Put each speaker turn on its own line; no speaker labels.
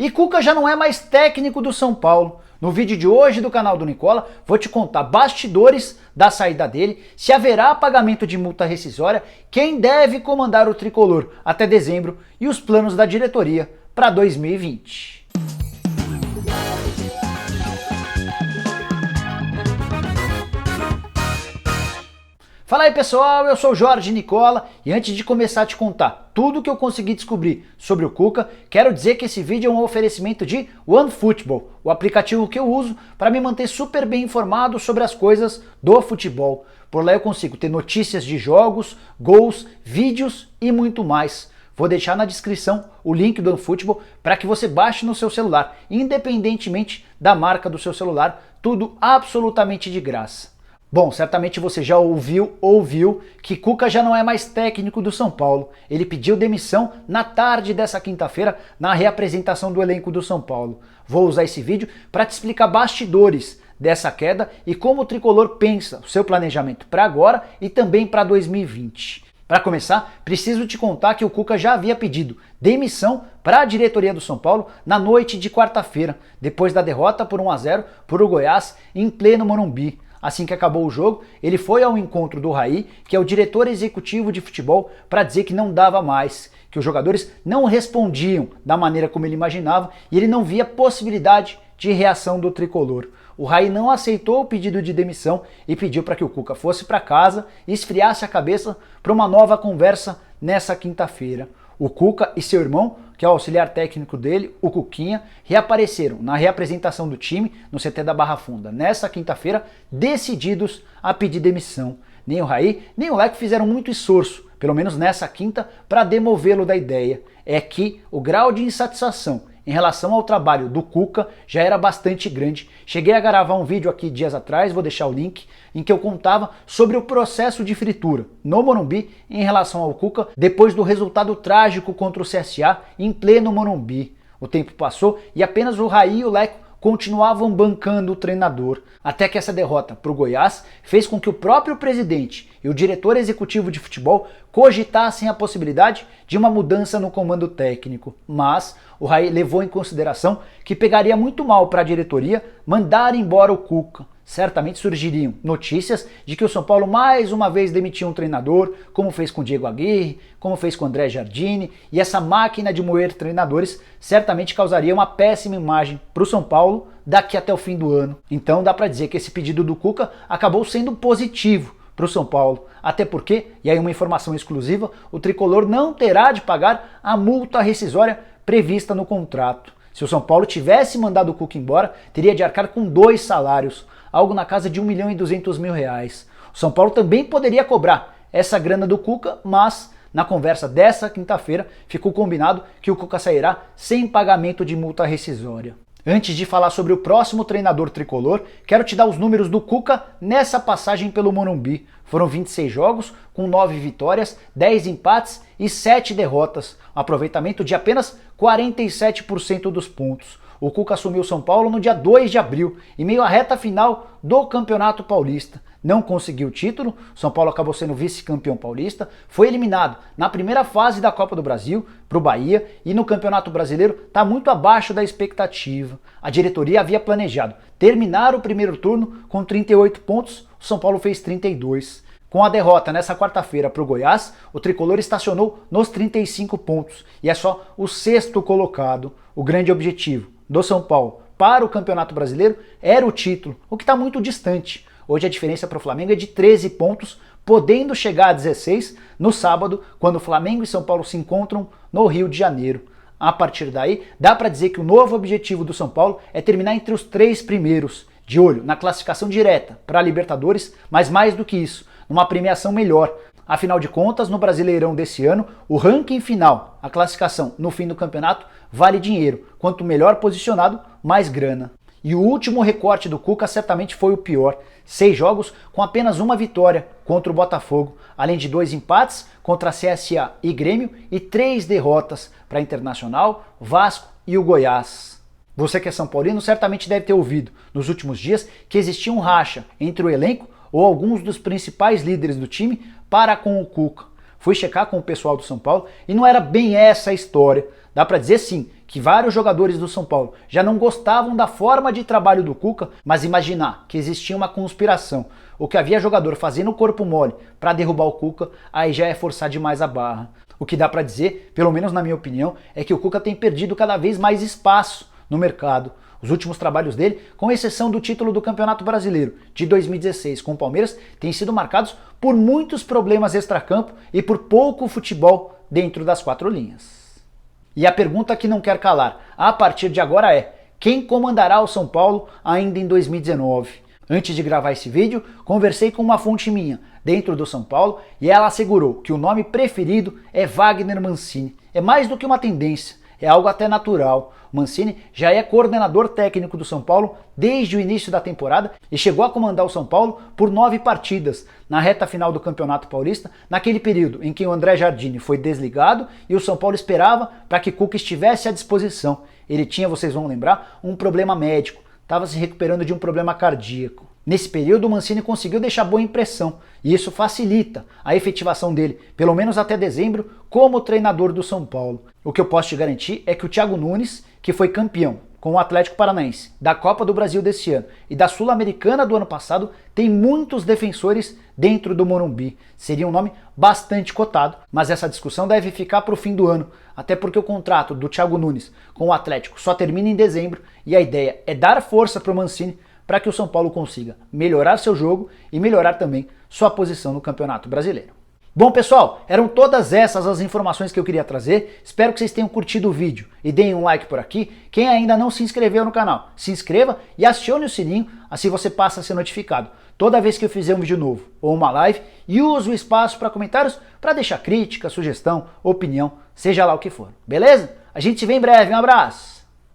E Cuca já não é mais técnico do São Paulo. No vídeo de hoje do canal do Nicola, vou te contar bastidores da saída dele, se haverá pagamento de multa rescisória, quem deve comandar o tricolor até dezembro e os planos da diretoria para 2020. Fala aí pessoal, eu sou o Jorge Nicola e antes de começar a te contar tudo o que eu consegui descobrir sobre o Cuca, quero dizer que esse vídeo é um oferecimento de OneFootball, o aplicativo que eu uso para me manter super bem informado sobre as coisas do futebol. Por lá eu consigo ter notícias de jogos, gols, vídeos e muito mais. Vou deixar na descrição o link do OneFootball para que você baixe no seu celular, independentemente da marca do seu celular, tudo absolutamente de graça. Bom, certamente você já ouviu que Cuca já não é mais técnico do São Paulo. Ele pediu demissão na tarde dessa quinta-feira na reapresentação do elenco do São Paulo. Vou usar esse vídeo para te explicar bastidores dessa queda e como o tricolor pensa o seu planejamento para agora e também para 2020. Para começar, preciso te contar que o Cuca já havia pedido demissão para a diretoria do São Paulo na noite de quarta-feira, depois da derrota por 1-0 para o Goiás em pleno Morumbi. Assim que acabou o jogo, ele foi ao encontro do Raí, que é o diretor executivo de futebol, para dizer que não dava mais, que os jogadores não respondiam da maneira como ele imaginava e ele não via possibilidade de reação do tricolor. O Raí não aceitou o pedido de demissão e pediu para que o Cuca fosse para casa e esfriasse a cabeça para uma nova conversa nessa quinta-feira. O Cuca e seu irmão, que é o auxiliar técnico dele, o Cuquinha, reapareceram na reapresentação do time no CT da Barra Funda nessa quinta-feira, decididos a pedir demissão. Nem o Raí, nem o Leco fizeram muito esforço, pelo menos nessa quinta, para demovê-lo da ideia. É que o grau de insatisfação em relação ao trabalho do Cuca já era bastante grande. Cheguei a gravar um vídeo aqui dias atrás, vou deixar o link, em que eu contava sobre o processo de fritura no Morumbi em relação ao Cuca, depois do resultado trágico contra o CSA em pleno Morumbi. O tempo passou e apenas o Raí e o Leco continuavam bancando o treinador, até que essa derrota para o Goiás fez com que o próprio presidente e o diretor executivo de futebol cogitassem a possibilidade de uma mudança no comando técnico. Mas o Raí levou em consideração que pegaria muito mal para a diretoria mandar embora o Cuca. Certamente surgiriam notícias de que o São Paulo mais uma vez demitia um treinador, como fez com Diego Aguirre, como fez com André Jardine, e essa máquina de moer treinadores certamente causaria uma péssima imagem para o São Paulo daqui até o fim do ano. Então dá para dizer que esse pedido do Cuca acabou sendo positivo para o São Paulo, até porque, e aí uma informação exclusiva, o tricolor não terá de pagar a multa rescisória prevista no contrato. Se o São Paulo tivesse mandado o Cuca embora, teria de arcar com 2 salários, algo na casa de R$1.200.000. O São Paulo também poderia cobrar essa grana do Cuca, mas na conversa dessa quinta-feira ficou combinado que o Cuca sairá sem pagamento de multa rescisória. Antes de falar sobre o próximo treinador tricolor, quero te dar os números do Cuca nessa passagem pelo Morumbi. Foram 26 jogos, com 9 vitórias, 10 empates e 7 derrotas. Um aproveitamento de apenas 47% dos pontos. O Cuca assumiu São Paulo no dia 2 de abril, em meio à reta final do Campeonato Paulista. Não conseguiu o título, São Paulo acabou sendo vice-campeão paulista, foi eliminado na primeira fase da Copa do Brasil para o Bahia e no Campeonato Brasileiro está muito abaixo da expectativa. A diretoria havia planejado terminar o primeiro turno com 38 pontos, o São Paulo fez 32. Com a derrota nessa quarta-feira para o Goiás, o tricolor estacionou nos 35 pontos e é só o 6º colocado. O grande objetivo do São Paulo para o Campeonato Brasileiro era o título, o que está muito distante. Hoje a diferença para o Flamengo é de 13 pontos, podendo chegar a 16 no sábado, quando o Flamengo e São Paulo se encontram no Rio de Janeiro. A partir daí, dá para dizer que o novo objetivo do São Paulo é terminar entre os 3 primeiros, de olho na classificação direta para a Libertadores, mas mais do que isso, numa premiação melhor. Afinal de contas, no Brasileirão desse ano, o ranking final, a classificação no fim do campeonato, vale dinheiro. Quanto melhor posicionado, mais grana. E o último recorte do Cuca certamente foi o pior. 6 jogos com apenas uma vitória contra o Botafogo, além de 2 empates contra a CSA e Grêmio e 3 derrotas para Internacional, Vasco e o Goiás. Você que é São Paulino certamente deve ter ouvido nos últimos dias que existia um racha entre o elenco ou alguns dos principais líderes do time para com o Cuca. Fui checar com o pessoal do São Paulo e não era bem essa a história. Dá para dizer sim que vários jogadores do São Paulo já não gostavam da forma de trabalho do Cuca, mas imaginar que existia uma conspiração ou que havia jogador fazendo corpo mole para derrubar o Cuca, aí já é forçar demais a barra. O que dá para dizer, pelo menos na minha opinião, é que o Cuca tem perdido cada vez mais espaço no mercado. Os últimos trabalhos dele, com exceção do título do Campeonato Brasileiro de 2016 com o Palmeiras, têm sido marcados por muitos problemas extracampo e por pouco futebol dentro das quatro linhas. E a pergunta que não quer calar, a partir de agora é: quem comandará o São Paulo ainda em 2019? Antes de gravar esse vídeo, conversei com uma fonte minha dentro do São Paulo e ela assegurou que o nome preferido é Wagner Mancini. É mais do que uma tendência, é algo até natural. Mancini já é coordenador técnico do São Paulo desde o início da temporada e chegou a comandar o São Paulo por 9 partidas na reta final do Campeonato Paulista, naquele período em que o André Jardine foi desligado e o São Paulo esperava para que Cuca estivesse à disposição. Ele tinha, vocês vão lembrar, um problema médico, estava se recuperando de um problema cardíaco. Nesse período, o Mancini conseguiu deixar boa impressão e isso facilita a efetivação dele, pelo menos até dezembro, como treinador do São Paulo. O que eu posso te garantir é que o Thiago Nunes, que foi campeão com o Atlético Paranaense da Copa do Brasil desse ano e da Sul-Americana do ano passado, tem muitos defensores dentro do Morumbi. Seria um nome bastante cotado, mas essa discussão deve ficar para o fim do ano, até porque o contrato do Thiago Nunes com o Atlético só termina em dezembro e a ideia é dar força para o Mancini para que o São Paulo consiga melhorar seu jogo e melhorar também sua posição no Campeonato Brasileiro. Bom pessoal, eram todas essas as informações que eu queria trazer, espero que vocês tenham curtido o vídeo e deem um like por aqui. Quem ainda não se inscreveu no canal, se inscreva e acione o sininho, assim você passa a ser notificado toda vez que eu fizer um vídeo novo ou uma live, e use o espaço para comentários para deixar crítica, sugestão, opinião, seja lá o que for, beleza? A gente se vê em breve, um abraço!